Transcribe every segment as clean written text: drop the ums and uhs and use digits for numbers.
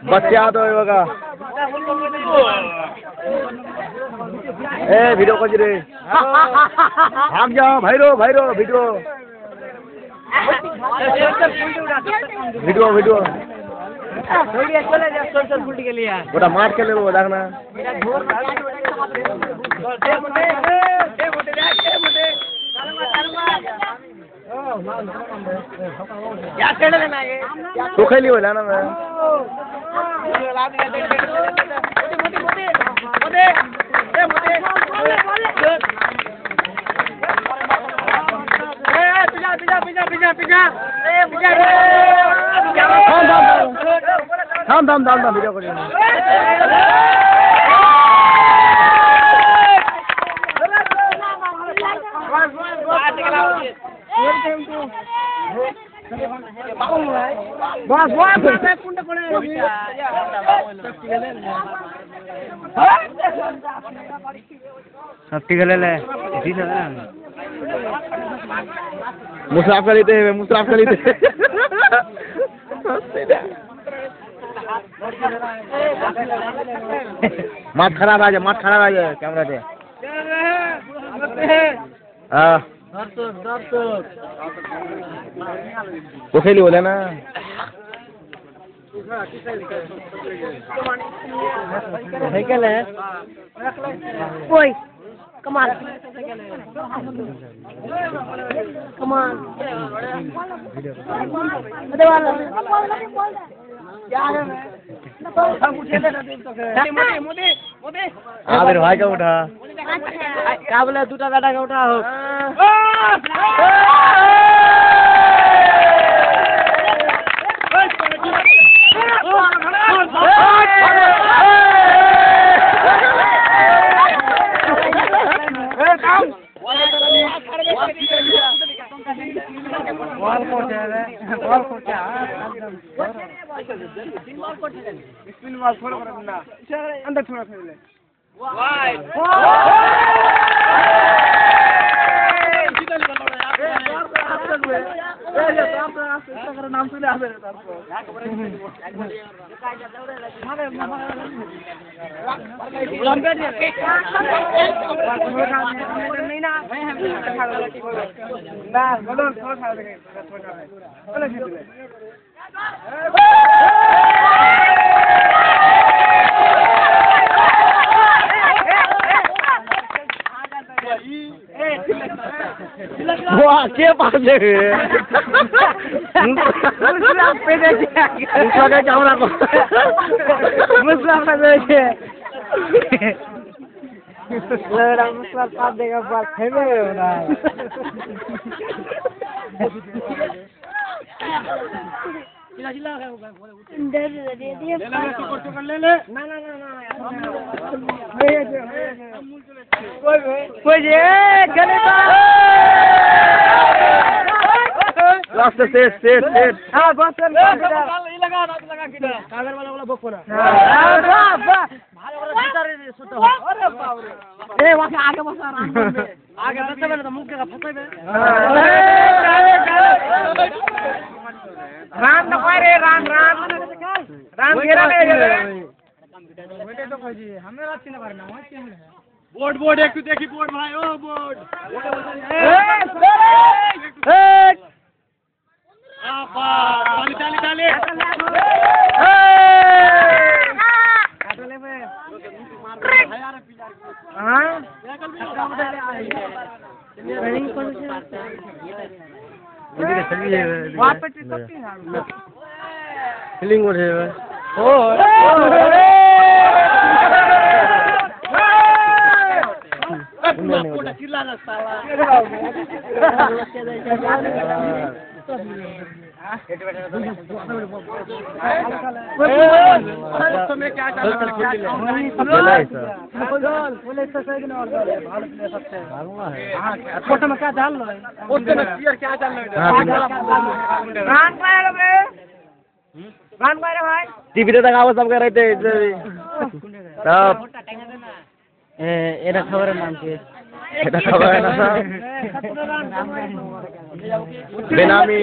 बच्चे आ तो बघा ए वीडियो कर रे भाग जाओ भाईरो भाईरो वीडियो वीडियो वीडियो ওটা মাঠ খেলে নেবো দেখ না तो खेली बोला ना मैं थाम वीडियो करिए मुसाफ कर लेते माठ खराब आ जाए कैमरा से हाँ वो खेली बोले ना साइकिल है कोई कमाल आबिर भाई का उठा क्या बोले दूटा गाड़ा का उठा हो अंदर थोड़ा नाम सुने वाह के पास है मुस्लिम पे देखिए मुस्लिम का कैमरा को मुस्लिम का देखिए लग रहा मुस्लिम पास देगा बात है ना ले कोई लास्ट सेट हां बस लगा किधर कागर वाला बको ना भालो वाला भीतर सुत हो अरे बाप रे ए वहां आगे बस आगे बसबे ना तो मुंह के फसबे रान न पारे रान घेरा ले बेटे तो खोजी हमें रात न करना वहां के हम बोर्ड एक देखी बोर्ड भाई ओ बोर्ड आपा ताली काटले में हां रनिंग कौन से मुझे चलिए वहां पे सकती है फीलिंग हो रही है ओ चिल्ला ना साला तुम्हें क्या फोटो में क्या डाल लो क्या डाल भाई टीवी पे तक सब कर रहे थे सब एरा खबर नाम के एरा खबर है ना बेनामी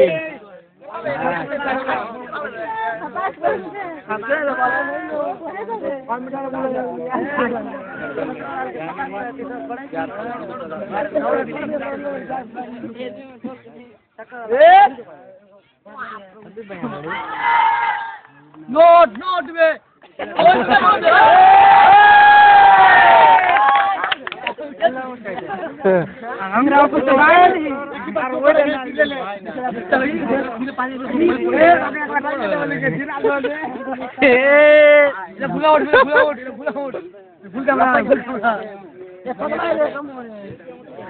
नोट बे हमरा को तो आया नहीं और वो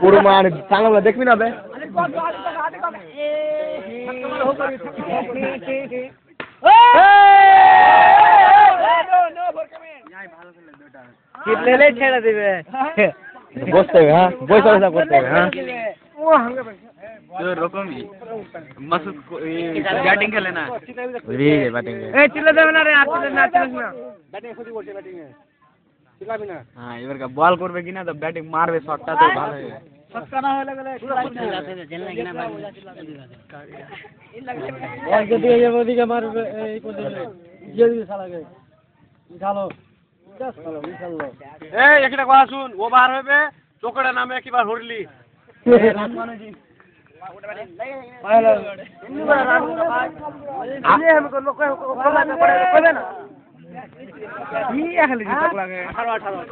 पुरो मान चांगला देखबी ना बे कितने ले छेड़ा दिबे বসতে হবে হ্যাঁ বসে বসে করতে হবে হ্যাঁ ও হাঙ্গে তো রকমই মাসুদ ব্যাটিং খেলে না রে ব্যাটিং এই চিল্লা দেবে না রে আটকে না চিল্লাস না ব্যাটিং খুদি বলছে ব্যাটিং এ চিল্লাবি না হ্যাঁ এবার का বল করবে কিনা তো ব্যাটিং মারবে শটটা তো ভালো হবে ছক্কা না হলে গেলে চিল্লাতে জেলনা কিনা ভাই বল যদি এই ওদিকে মারবে এই কোন দিকে যদি শালাকে ঢালো একটা কথা শুন ও বার হবে চোকড়া নামে একবার হরলি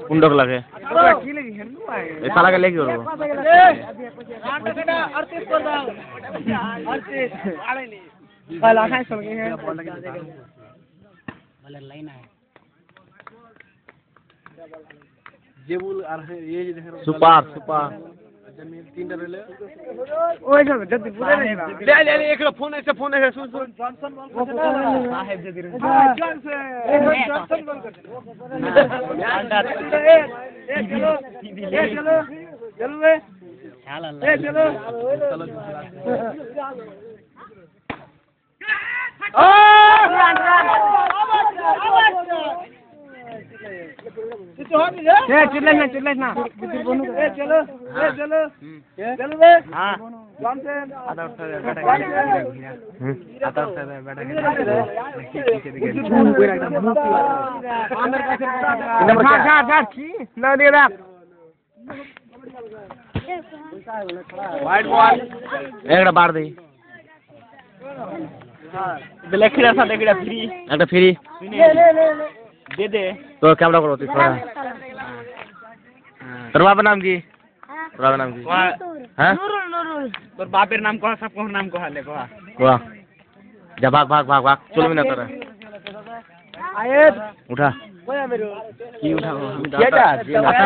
কুন্ডক লাগে লেগে जेबुल আর ये যে দেখেন সুপার সুপার জমিন তিনটা রইলে ওই সব যদি পুরো লে লে লে একলা ফোন এসে শুন শুন জনসন বল করছে সাহেব যদি জনসন বল করছে চলো চলো রে শালা চলো ও রান चिल्लास ना चलो चलो बे हां आधा उठा बेटा आधा उठा बेटा ना दे रख वाइट बॉल एकटा बार दे ब्लैक खिलार साथ एकटा फ्री ले दे दे तो कैमरा करो तू थोड़ा তোর বাবার নাম কি তোর বাবার নাম কি হ্যাঁ নুরুল নুরুল তোর বাপের নাম কহ সব কোন নাম কহ ले কহ কোয়া যা ভাগ ভাগ ভাগ ভাগ চলবি না তোরা আয়েত উঠা কয়া মেরো কি উঠাবো আমি দাদা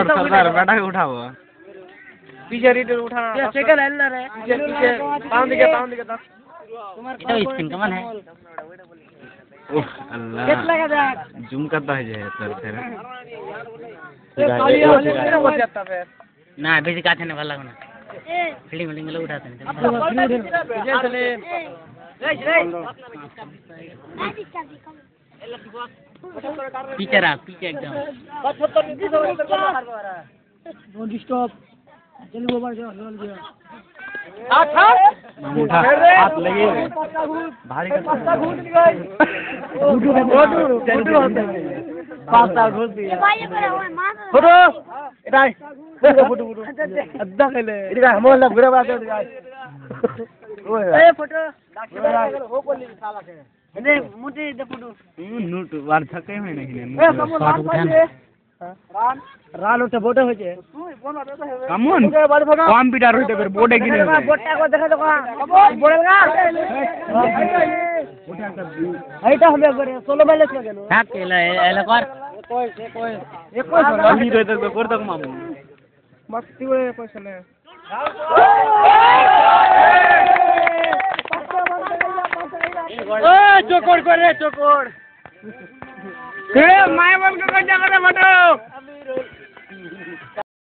সরদার বেটা উঠাবো पीछे रीडर उठाना ये सेकंड है ना रे पीछे पाउंड दिखे दस तुम्हारा এটা স্পিন कमान है ओह अल्लाह कितना का देख जूम करता है जे सर फिर ना बेसी काथे ने भला लागना फील्डिंग फील्डिंग ले उठाते हैं चले पीछे रहा पीछे एकदम 75 डोंट स्टॉप चलो वो बार जाओ उठा हाथ लगे भारी का पास्ता घोल दिया फोटो इधर फोटो अद्दा खेले इधर हम लोग बुरा बात है ए फोटो हो बोली साला के ने मुझे दे फोटो नोट वार छके है नहीं রান উঠে বোটে হইছে কামন কম্পিউটার হইতে বের বোটে কিনে বোটটা কো দেখা তো বড় লাগা এইটা হবে করে 16 মাইলেজ কেন থাক এলা এলা কর কই আমি রইতে তো কর তো মামু মস্তি ওই পয়সা নে ও চোকড় করে চোকড় ए माय बन के कर जा करे बटो